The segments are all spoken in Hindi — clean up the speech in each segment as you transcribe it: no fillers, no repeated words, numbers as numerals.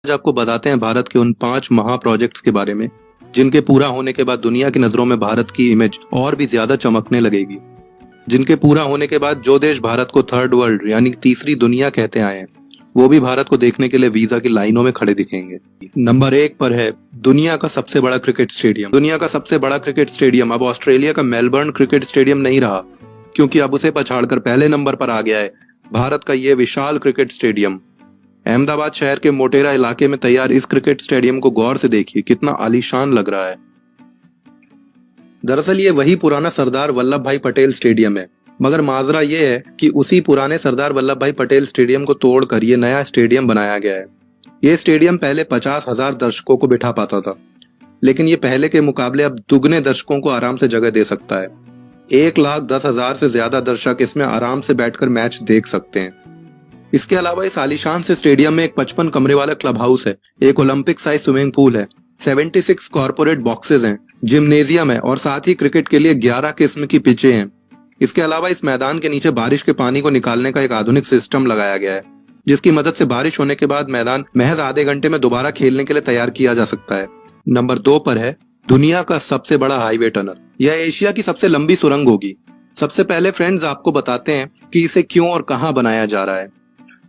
आज आपको बताते हैं भारत के उन 5 महा प्रोजेक्ट्स के बारे में जिनके पूरा होने के बाद दुनिया की नजरों में भारत की इमेज और भी ज्यादा चमकने लगेगी। जिनके पूरा होने के बाद जो देश भारत को थर्ड वर्ल्ड यानी तीसरी दुनिया कहते आए हैं वो भी भारत को देखने के लिए वीजा की लाइनों में खड़े दिखेंगे। नंबर 1 पर है दुनिया का सबसे बड़ा क्रिकेट स्टेडियम। दुनिया का सबसे बड़ा क्रिकेट स्टेडियम अब ऑस्ट्रेलिया का मेलबर्न क्रिकेट स्टेडियम नहीं रहा, क्योंकि अब उसे पछाड़कर पहले नंबर पर आ गया है भारत का ये विशाल क्रिकेट स्टेडियम। अहमदाबाद शहर के मोटेरा इलाके में तैयार इस क्रिकेट स्टेडियम को गौर से देखिए, कितना आलीशान लग रहा है। दरअसल ये वही पुराना सरदार वल्लभ भाई पटेल स्टेडियम है, मगर माजरा ये है कि उसी पुराने सरदार वल्लभ भाई पटेल स्टेडियम को तोड़कर ये नया स्टेडियम बनाया गया है। ये स्टेडियम पहले 50,000 दर्शकों को बिठा पाता था, लेकिन ये पहले के मुकाबले अब दुगने दर्शकों को आराम से जगह दे सकता है। 1,10,000 से ज्यादा दर्शक इसमें आराम से बैठकर मैच देख सकते हैं। इसके अलावा इस आलीशान से स्टेडियम में एक 55 कमरे वाला क्लब हाउस है, एक ओलंपिक साइज स्विमिंग पूल है, 76 कॉर्पोरेट बॉक्सेस हैं, जिम्नेजियम है और साथ ही क्रिकेट के लिए 11 किस्म की पिचें हैं। इसके अलावा इस मैदान के नीचे बारिश के पानी को निकालने का एक आधुनिक सिस्टम लगाया गया है, जिसकी मदद से बारिश होने के बाद मैदान महज आधे घंटे में दोबारा खेलने के लिए तैयार किया जा सकता है। नंबर 2 पर है दुनिया का सबसे बड़ा हाईवे टनल। यह एशिया की सबसे लंबी सुरंग होगी। सबसे पहले फ्रेंड्स आपको बताते हैं कि इसे क्यों और कहां बनाया जा रहा है।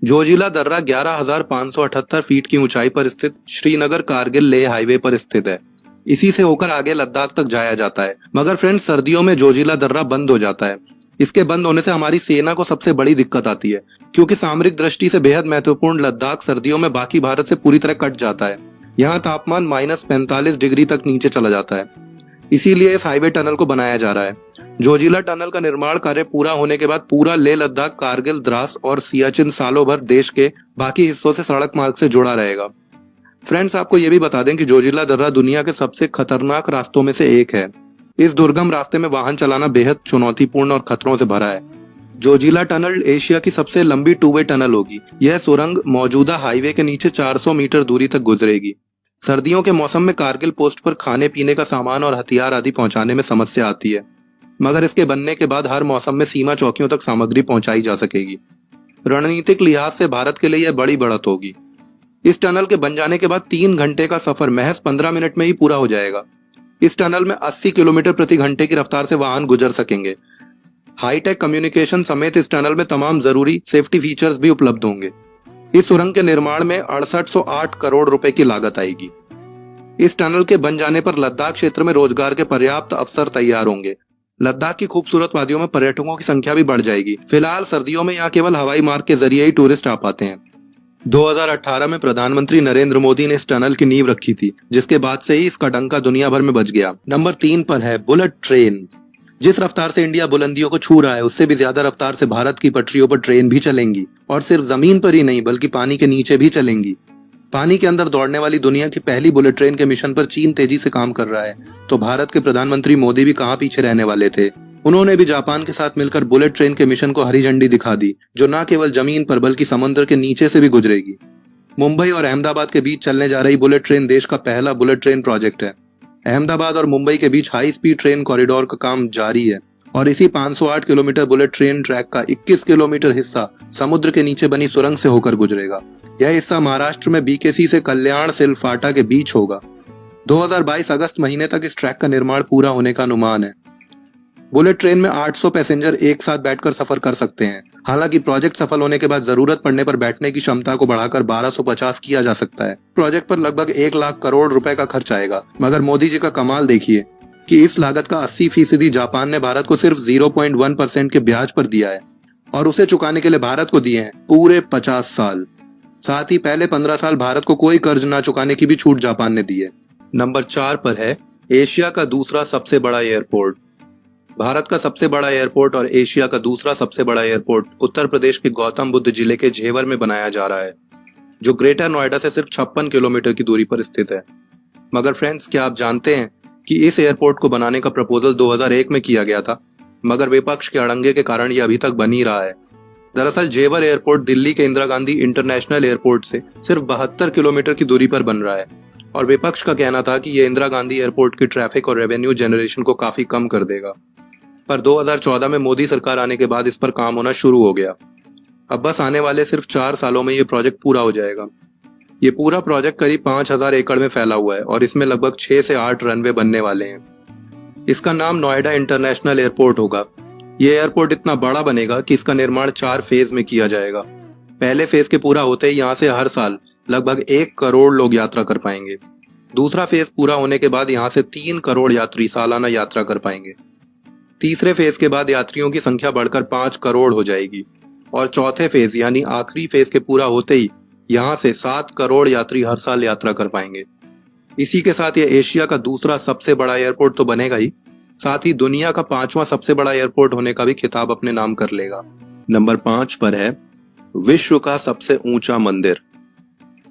जोजिला दर्रा 11,578 फीट की ऊंचाई पर स्थित श्रीनगर कारगिल लेह हाईवे पर स्थित है। इसी से होकर आगे लद्दाख तक जाया जाता है। मगर फ्रेंड्स सर्दियों में जोजिला दर्रा बंद हो जाता है। इसके बंद होने से हमारी सेना को सबसे बड़ी दिक्कत आती है, क्योंकि सामरिक दृष्टि से बेहद महत्वपूर्ण लद्दाख सर्दियों में बाकी भारत से पूरी तरह कट जाता है। यहाँ तापमान -45 डिग्री तक नीचे चला जाता है। इसीलिए इस हाईवे टनल को बनाया जा रहा है। जोजिला टनल का निर्माण कार्य पूरा होने के बाद पूरा लेह लद्दाख, कारगिल, द्रास और सियाचिन सालों भर देश के बाकी हिस्सों से सड़क मार्ग से जुड़ा रहेगा। फ्रेंड्स आपको ये भी बता दें कि जोजिला दर्रा दुनिया के सबसे खतरनाक रास्तों में से एक है। इस दुर्गम रास्ते में वाहन चलाना बेहद चुनौतीपूर्ण और खतरों से भरा है। जोजिला टनल एशिया की सबसे लंबी 2 वे टनल होगी। यह सुरंग मौजूदा हाईवे के नीचे 400 मीटर दूरी तक गुजरेगी। सर्दियों के मौसम में कारगिल पोस्ट पर खाने पीने का सामान और हथियार आदि पहुंचाने में समस्या आती है, मगर इसके बनने के बाद हर मौसम में सीमा चौकियों तक सामग्री पहुंचाई जा सकेगी। रणनीतिक लिहाज से भारत के लिए यह बड़ी बढ़त होगी। इस टनल के बन जाने के बाद 3 घंटे का सफर महज 15 मिनट में ही पूरा हो जाएगा। इस टनल में 80 किलोमीटर प्रति घंटे की रफ्तार से वाहन गुजर सकेंगे। हाईटेक कम्युनिकेशन समेत इस टनल में तमाम जरूरी सेफ्टी फीचर्स भी उपलब्ध होंगे। इस सुरंग के निर्माण में 6808 करोड़ रुपए की लागत आएगी। इस टनल के बन जाने पर लद्दाख क्षेत्र में रोजगार के पर्याप्त अवसर तैयार होंगे। लद्दाख की खूबसूरत वादियों में पर्यटकों की संख्या भी बढ़ जाएगी। फिलहाल सर्दियों में यहाँ केवल हवाई मार्ग के जरिए ही टूरिस्ट आ पाते हैं। 2018 में प्रधानमंत्री नरेंद्र मोदी ने इस टनल की नींव रखी थी, जिसके बाद से ही इसका डंका दुनिया भर में बज गया। नंबर 3 पर है बुलेट ट्रेन। जिस रफ्तार से इंडिया बुलंदियों को छू रहा है, उससे भी ज्यादा रफ्तार से भारत की पटरियों पर ट्रेन भी चलेंगी, और सिर्फ जमीन पर ही नहीं बल्कि पानी के नीचे भी चलेंगी। पानी के अंदर दौड़ने वाली दुनिया की पहली बुलेट ट्रेन के मिशन पर चीन तेजी से काम कर रहा है, तो भारत के प्रधानमंत्री मोदी भी कहां पीछे रहने वाले थे। उन्होंने भी जापान के साथ मिलकर बुलेट ट्रेन के मिशन को हरी झंडी दिखा दी, जो न केवल जमीन पर बल्कि समुद्र के नीचे से भी गुजरेगी। मुंबई और अहमदाबाद के बीच चलने जा रही बुलेट ट्रेन देश का पहला बुलेट ट्रेन प्रोजेक्ट है। अहमदाबाद और मुंबई के बीच हाई स्पीड ट्रेन कॉरिडोर का काम जारी है, और इसी 508 किलोमीटर बुलेट ट्रेन ट्रैक का 21 किलोमीटर हिस्सा समुद्र के नीचे बनी सुरंग से होकर गुजरेगा। यह हिस्सा महाराष्ट्र में बीकेसी से कल्याण सिलफाटा के बीच होगा। 2022 अगस्त महीने तक इस ट्रैक का निर्माण पूरा होने का अनुमान है। बुलेट ट्रेन में 800 पैसेंजर एक साथ बैठकर सफर कर सकते हैं। हालांकि प्रोजेक्ट सफल होने के बाद जरूरत पड़ने पर बैठने की क्षमता को बढ़ाकर 1250 किया जा सकता है। प्रोजेक्ट पर लगभग 1 लाख करोड़ रुपए का खर्च आएगा, मगर मोदी जी का कमाल देखिए कि इस लागत का 80% जापान ने भारत को सिर्फ 0.1% के ब्याज पर दिया है, और उसे चुकाने के लिए भारत को दिए हैं पूरे 50 साल। साथ ही पहले 15 साल भारत को कोई कर्ज ना चुकाने की भी छूट जापान ने दी है। नंबर 4 पर है एशिया का दूसरा सबसे बड़ा एयरपोर्ट। भारत का सबसे बड़ा एयरपोर्ट और एशिया का दूसरा सबसे बड़ा एयरपोर्ट उत्तर प्रदेश के गौतम बुद्ध जिले के झेवर में बनाया जा रहा है, जो ग्रेटर नोएडा से सिर्फ 56 किलोमीटर की दूरी पर स्थित है। मगर फ्रेंड्स, क्या आप जानते हैं कि इस एयरपोर्ट को बनाने का प्रपोजल 2001 में किया गया था, मगर विपक्ष के अड़ंगे के कारण यह अभी तक बन ही रहा है। दरअसल जेवर एयरपोर्ट दिल्ली के इंदिरा गांधी इंटरनेशनल एयरपोर्ट से सिर्फ 72 किलोमीटर की दूरी पर बन रहा है, और विपक्ष का कहना था कि यह इंदिरा गांधी एयरपोर्ट की ट्रैफिक और रेवेन्यू जनरेशन को काफी कम कर देगा। पर 2014 में मोदी सरकार आने के बाद इस पर काम होना शुरू हो गया। अब बस आने वाले सिर्फ 4 सालों में ये प्रोजेक्ट पूरा हो जाएगा। ये पूरा प्रोजेक्ट करीब 5000 एकड़ में फैला हुआ है और इसमें लगभग 6 से 8 रनवे बनने वाले हैं। इसका नाम नोएडा इंटरनेशनल एयरपोर्ट होगा। ये एयरपोर्ट इतना बड़ा बनेगा कि इसका निर्माण 4 फेज में किया जाएगा। पहले फेज के पूरा होते ही यहाँ से हर साल लगभग 1 करोड़ लोग यात्रा कर पाएंगे। दूसरा फेज पूरा होने के बाद यहाँ से 3 करोड़ यात्री सालाना यात्रा कर पाएंगे। तीसरे फेज के बाद यात्रियों की संख्या बढ़कर 5 करोड़ हो जाएगी और चौथे फेज यानी आखिरी फेज के पूरा होते ही यहाँ से 7 करोड़ यात्री हर साल यात्रा कर पाएंगे। इसी के साथ ये एशिया का दूसरा सबसे बड़ा एयरपोर्ट तो बनेगा ही, साथ ही दुनिया का 5वां सबसे बड़ा एयरपोर्ट होने का भी खिताब अपने नाम कर लेगा। नंबर 5 पर है विश्व का सबसे ऊंचा मंदिर।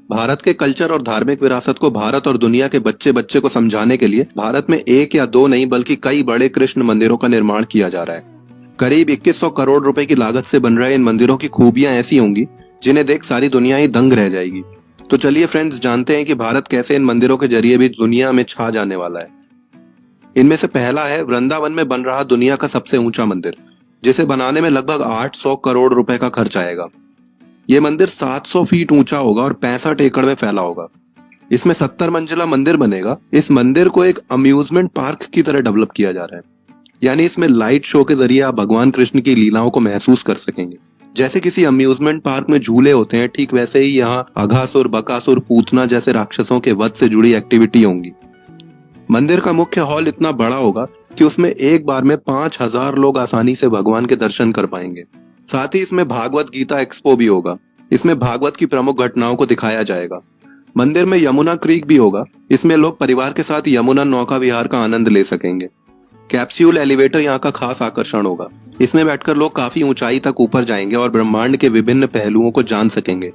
भारत के कल्चर और धार्मिक विरासत को भारत और दुनिया के बच्चे बच्चे को समझाने के लिए भारत में 1 या 2 नहीं बल्कि कई बड़े कृष्ण मंदिरों का निर्माण किया जा रहा है। करीब 2100 करोड़ रुपए की लागत से बन रहे इन मंदिरों की खूबियां ऐसी होंगी जिन्हें देख सारी दुनिया ही दंग रह जाएगी। तो चलिए फ्रेंड्स, जानते हैं कि भारत कैसे इन मंदिरों के जरिए भी दुनिया में छा जाने वाला है। इनमें से पहला है वृंदावन में बन रहा दुनिया का सबसे ऊंचा मंदिर, जिसे बनाने में लगभग 800 करोड़ रुपए का खर्च आएगा। ये मंदिर 700 फीट ऊंचा होगा और 65 एकड़ में फैला होगा। इसमें 70 मंजिला मंदिर बनेगा। इस मंदिर को एक अम्यूजमेंट पार्क की तरह डेवलप किया जा रहा है, यानी इसमें लाइट शो के जरिए आप भगवान कृष्ण की लीलाओं को महसूस कर सकेंगे। जैसे किसी अम्यूजमेंट पार्क में झूले होते हैं, ठीक वैसे ही यहाँ अघासुर, बकासुर, पूतना जैसे राक्षसों के वध से जुड़ी एक्टिविटी होंगी। मंदिर का मुख्य हॉल इतना बड़ा होगा कि उसमें एक बार में 5000 लोग आसानी से भगवान के दर्शन कर पाएंगे। साथ ही इसमें भागवत गीता एक्सपो भी होगा। इसमें भागवत की प्रमुख घटनाओं को दिखाया जाएगा। मंदिर में यमुना क्रीक भी होगा। इसमें लोग परिवार के साथ यमुना नौका विहार का आनंद ले सकेंगे। कैप्सूल एलिवेटर यहाँ का खास आकर्षण होगा। इसमें बैठकर लोग काफी ऊंचाई तक ऊपर जाएंगे और ब्रह्मांड के विभिन्न पहलुओं को जान सकेंगे।